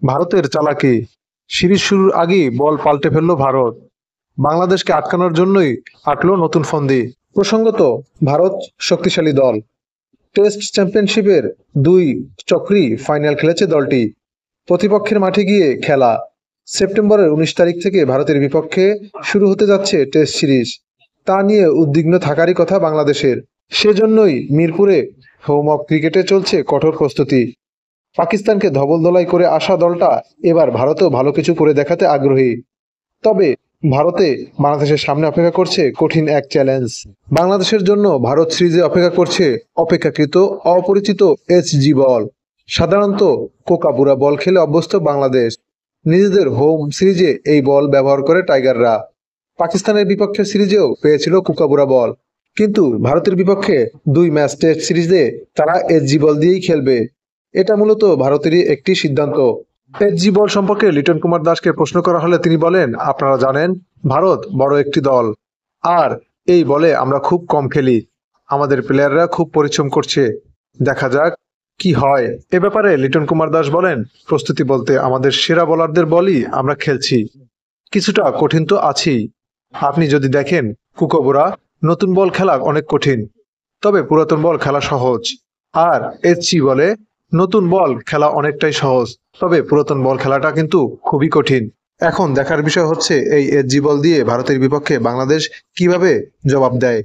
ভারতের চালাকি। সিরিজ শুরুর আগেই বল পাল্টে ফেলল ভারত। বাংলাদেশকে আটকানোর জন্যই আঁটলো নতুন ফন্দি। প্রসঙ্গত, ভারত শক্তিশালী দল। টেস্ট চ্যাম্পিয়নশিপের দুই চক্রই ফাইনাল খেলেছে দলটি। প্রতিপক্ষের মাঠে গিয়ে খেলা। সেপ্টেম্বরের 19 তারিখ থেকে ভারতের বিপক্ষে শুরু হতে যাচ্ছে টেস্ট সিরিজ। তা নিয়ে উদ্বিগ্ন থাকারই কথা বাংলাদেশের। সেজন্যই মিরপুরে হোম অফ ক্রিকেটে চলছে কঠোর প্রস্তুতি। পাকিস্তানকে ধবলধোলাই করে আসা দলটা এবার ভারতেও ভালো কিছু করে দেখাতে আগ্রহী। তবে ভারতে বাংলাদেশের সামনে অপেক্ষা করছে কঠিন এক চ্যালেঞ্জ। বাংলাদেশের জন্য ভারত সিরিজে অপেক্ষা করছে অপেক্ষাকৃত অপরিচিত এইচজি বল। সাধারণত কোকাবুরা বল খেলে অভ্যস্ত বাংলাদেশ। নিজেদের হোম সিরিজে এই বল ব্যবহার করে টাইগাররা। পাকিস্তানের বিপক্ষে সিরিজেও পেয়েছিল কোকাবুরা বল। কিন্তু ভারতের বিপক্ষে 2 ম্যাচ টেস্ট সিরিজে তারা এইচজি বল দিয়েই খেলবে। এটা মূলত ভারতেরই একটি সিদ্ধান্ত। এইচজি বল সম্পর্কে লিটন কুমার দাসকে প্রশ্ন করা হলে তিনি বলেন, আপনারা জানেন ভারত বড় একটি দল, আর এই বলে আমরা খুব কম খেলি। আমাদের প্লেয়াররা খুব পরিশ্রম করছে, দেখা যাক কি হয়। এ ব্যাপারে লিটন কুমার দাস বলেন, প্রস্তুতি বলতে আমাদের সেরা বোলারদের বলই আমরা খেলছি। কিছুটা কঠিন তো আছেই। আপনি যদি দেখেন কুকোবুরা, নতুন বল খেলা অনেক কঠিন, তবে পুরাতন বল খেলা সহজ। আর এইচজি বলে নতুন বল খেলা অনেকটাই সহজ, তবে পুরাতন বল খেলাটা কিন্তু খুবই কঠিন। এখন দেখার বিষয় হচ্ছে এই এইচজি বল দিয়ে ভারতের বিপক্ষে বাংলাদেশ কিভাবে জবাব দেয়।